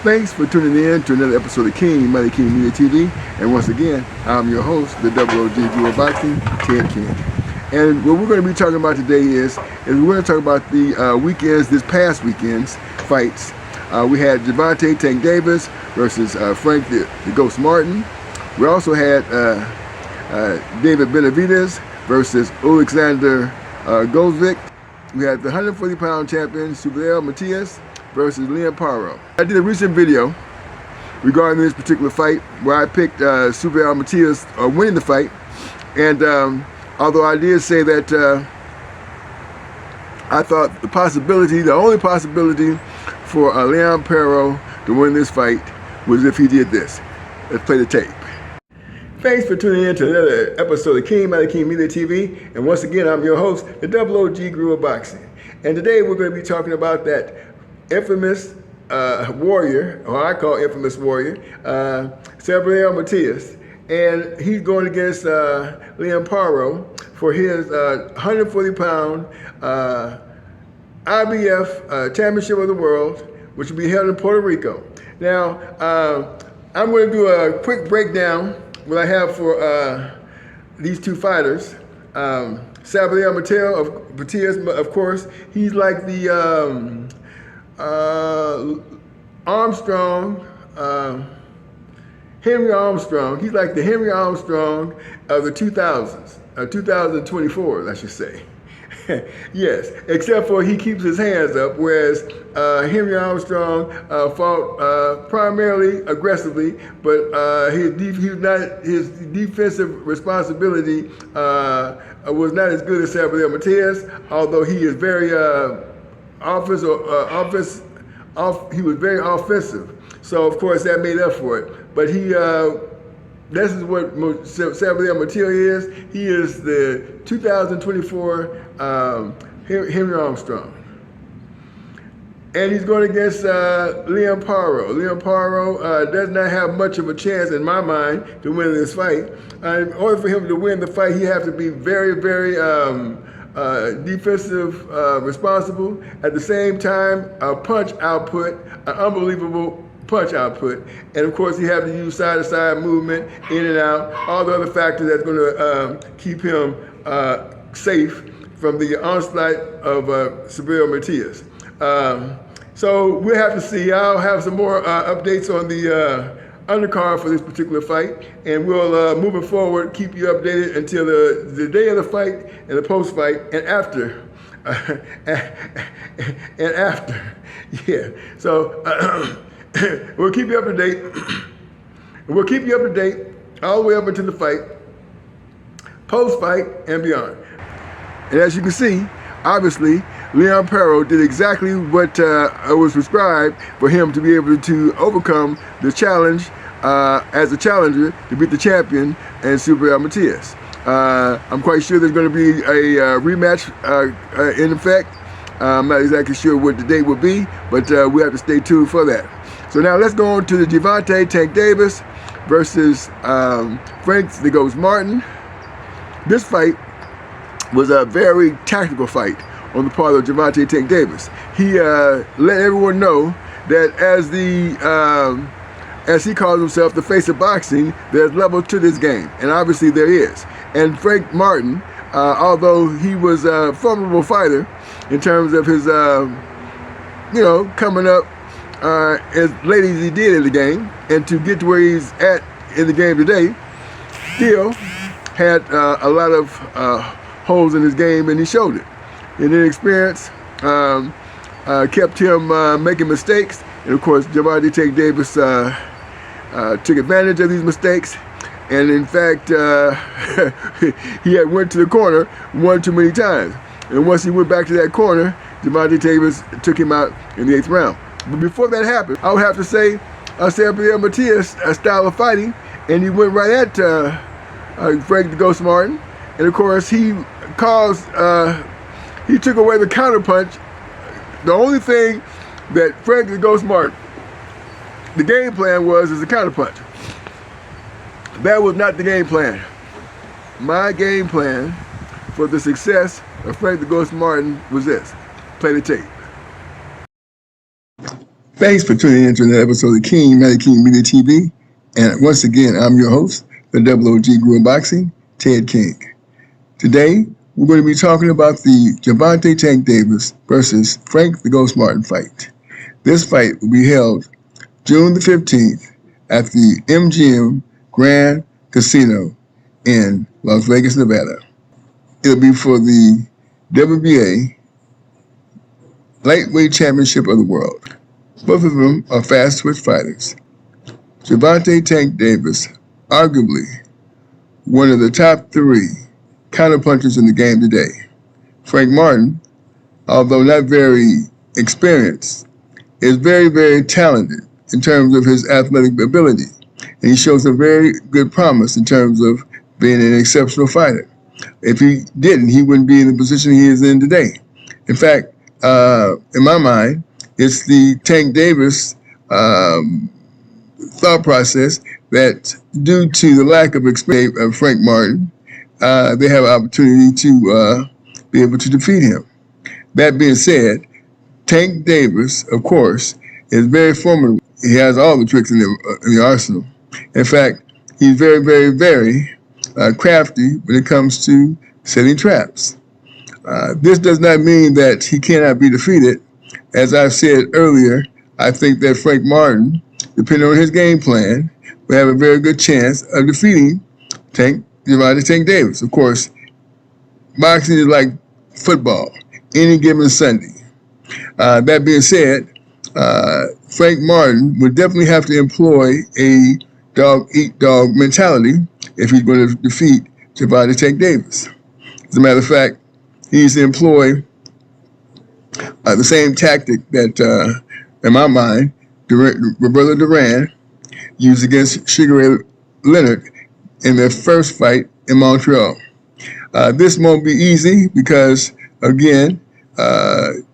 Thanks for tuning in to another episode of King Media TV. And once again, I'm your host, the OG Gvozdyk, Ted King. And what we're going to be talking about today is we're going to talk about the weekends, this past weekend's fights. We had Gervonta Tank Davis versus Frank the Ghost Martin. We also had David Benavidez versus Alexander Gvozdyk. We had the 140-pound champion, Matias, versus Paro. I did a recent video regarding this particular fight where I picked Matias winning the fight. And although I did say that I thought the only possibility for Paro to win this fight was if he did this. Let's play the tape. Thanks for tuning in to another episode of King Media TV. And once again, I'm your host, the OG Gvozdyk. And today we're going to be talking about that infamous warrior, or I call infamous warrior, Matias. And he's going against Paro for his 140-pound IBF Championship of the World, which will be held in Puerto Rico. Now, I'm going to do a quick breakdown what I have for these two fighters. Matias, of course, he's like the Henry Armstrong. He's like the Henry Armstrong of the 2000s, 2024, I should say. Yes, except for he keeps his hands up, whereas Henry Armstrong fought primarily aggressively, but his defensive responsibility was not as good as Matias, although he is very he was very offensive. So of course that made up for it. But this is what Matias is. He is the 2024 Henry Armstrong. And he's going against Paro. Paro does not have much of a chance, in my mind, to win this fight. In order for him to win the fight, he has to be very, very defensive, responsible. At the same time, a punch output, an unbelievable punch output. And of course, he has to use side-to-side movement, in and out, all the other factors that's going to keep him safe from the onslaught of Matias. So we'll have to see. I'll have some more updates on the undercard for this particular fight, and we'll moving forward keep you updated until the day of the fight and the post-fight and after. And after, yeah. So we'll keep you up to date. We'll keep you up to date all the way up until the fight, post-fight, and beyond. And as you can see, obviously, Paro did exactly what was prescribed for him to be able to overcome the challenge as a challenger to beat the champion and Matias. I'm quite sure there's going to be a rematch in effect. I'm not exactly sure what the date will be, but we have to stay tuned for that. So now let's go on to the Gervonta Tank Davis versus Frank the Ghost Martin. This fight was a very tactical fight on the part of Gervonta Tank Davis. He let everyone know that as he calls himself the face of boxing, there's levels to this game, and obviously there is. And Frank Martin, although he was a formidable fighter in terms of his, coming up as late as he did in the game, and to get to where he's at in the game today, still had a lot of holes in his game, and he showed it. And inexperience kept him making mistakes, and of course Gervonta Tank Davis took advantage of these mistakes, and in fact he had went to the corner one too many times, and once he went back to that corner, Gervonta Davis took him out in the 8th round. But before that happened, I would have to say Matias' style of fighting, and he went right at Frank the Ghost Martin, and of course he took away the counterpunch. The only thing that Frank the Ghost Martin, the game plan is a counterpunch. That was not the game plan. My game plan for the success of Frank the Ghost Martin was this. Play the tape. Thanks for tuning in to another episode of Matty King Media TV. And once again, I'm your host, the Double OG Grew in Boxing, Ted King. Today, we're going to be talking about the Gervonta Tank Davis versus Frank the Ghost Martin fight. This fight will be held June the 15th at the MGM Grand Casino in Las Vegas, Nevada. It'll be for the WBA Lightweight Championship of the World. Both of them are fast twitch fighters. Gervonta Tank Davis, arguably one of the top 3 counterpunchers in the game today. Frank Martin, although not very experienced, is very, very talented in terms of his athletic ability. And he shows a very good promise in terms of being an exceptional fighter. If he didn't, he wouldn't be in the position he is in today. In fact, in my mind, it's the Tank Davis thought process that, due to the lack of experience of Frank Martin, they have an opportunity to be able to defeat him. That being said, Tank Davis, of course, is very formidable. He has all the tricks in the arsenal. In fact, he's very, very, very crafty when it comes to setting traps. This does not mean that he cannot be defeated. As I've said earlier, I think that Frank Martin, depending on his game plan, will have a very good chance of defeating Gervonta Tank Davis. Of course, boxing is like football, any given Sunday. That being said, Frank Martin would definitely have to employ a dog-eat-dog mentality if he's going to defeat Gervonta Tank Davis. As a matter of fact, he needs to employ the same tactic that, in my mind, Roberto Duran used against Sugar Ray Leonard in their first fight in Montreal. This won't be easy because, again,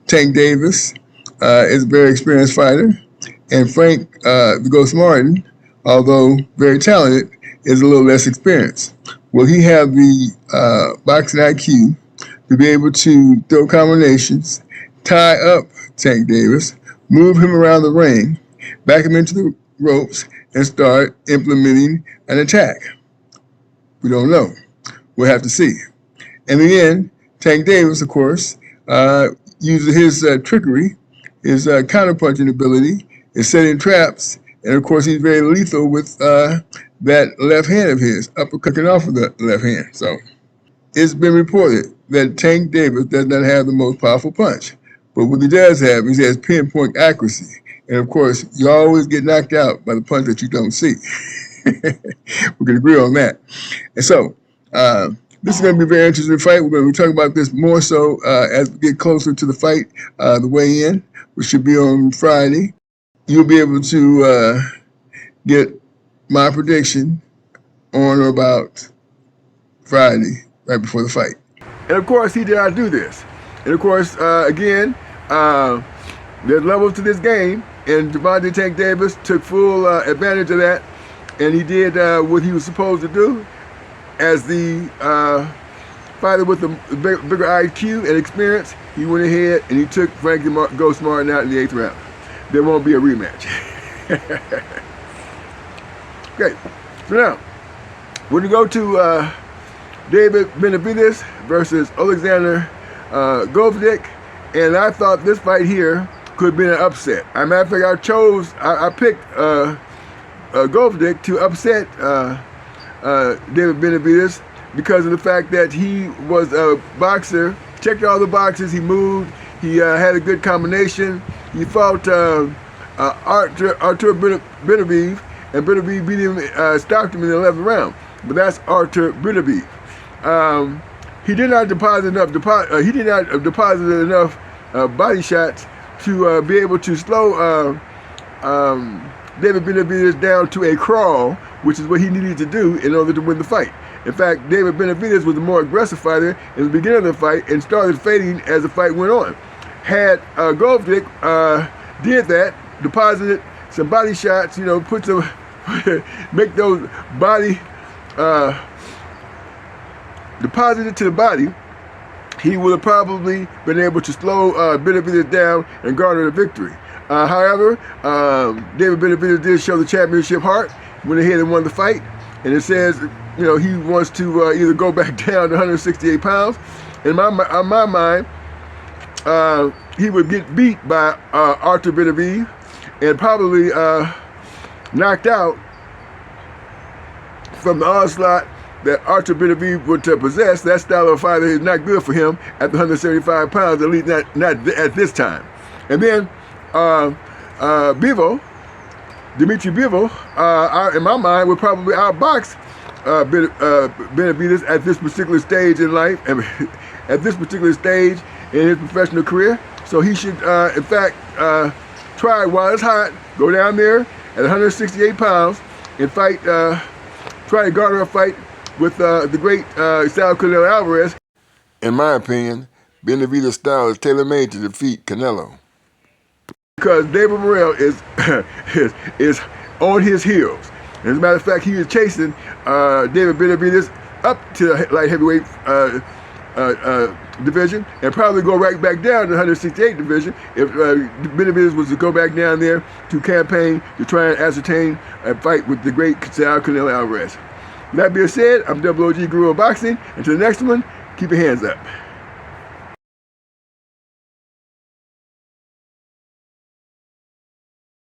Tank Davis is a very experienced fighter, and Frank the Ghost Martin, although very talented, is a little less experienced. Will he have the boxing IQ to be able to throw combinations, tie up Tank Davis, move him around the ring, back him into the ropes, and start implementing an attack? We don't know. We'll have to see. In the end, Tank Davis, of course, uses his trickery, his counterpunching ability, his setting traps, and of course he's very lethal with that left hand of his, uppercutting off of the left hand. So it's been reported that Tank Davis does not have the most powerful punch. But what he does have is he has pinpoint accuracy. And of course, you always get knocked out by the punch that you don't see. We can agree on that. And so, this is going to be a very interesting fight. We're going to be talking about this more so as we get closer to the fight, the weigh-in, which should be on Friday. You'll be able to get my prediction on or about Friday, right before the fight. And of course, he did not do this. And of course, again, there's levels to this game, and Gervonta Tank Davis took full advantage of that, and he did what he was supposed to do. As the fighter with the bigger IQ and experience, he went ahead and he took Frank the Ghost Martin out in the 8th round. There won't be a rematch. Okay, so now, we're going to go to David Benavidez versus Alexander Gvozdyk, and I thought this fight here could be an upset. As a matter of fact, I picked Gvozdyk to upset David Benavidez because of the fact that he was a boxer, checked all the boxes, he moved, he had a good combination. He fought Artur Benavidez, and Benavidez beat him, stopped him in the 11th round. But that's Artur Benavidez. He did not deposit enough body shots to be able to slow David Benavidez down to a crawl, which is what he needed to do in order to win the fight. In fact, David Benavidez was a more aggressive fighter in the beginning of the fight and started fading as the fight went on. Had Gvozdyk did that, deposited some body shots, put some, make those body, deposited to the body, he would have probably been able to slow Benavidez down and garner the victory. However, David Benavidez did show the championship heart, went ahead and won the fight. And it says, you know, he wants to either go back down to 168 pounds. In my mind, he would get beat by Artur Benavidez and probably knocked out from the onslaught that Artur Benavidez would possess. That style of fighter is not good for him at the 175 pounds, at least not at this time. And then Dimitri Bivol, in my mind, would probably outbox Benavidez at this particular stage in life, and at this particular stage in his professional career. So he should, in fact, try while it's hot, go down there at 168 pounds and fight, try to garner a fight with the great Saul Canelo Alvarez. In my opinion, Benavidez' style is tailor-made to defeat Canelo, because David Morrell is on his heels. As a matter of fact, he is chasing David Benavidez up to the light heavyweight division, and probably go right back down to the 168 division if Benavidez was to go back down there to campaign to try and ascertain a fight with the great Saul Canelo Alvarez. That being said, I'm Double OG Guru of Boxing. Until the next one, keep your hands up.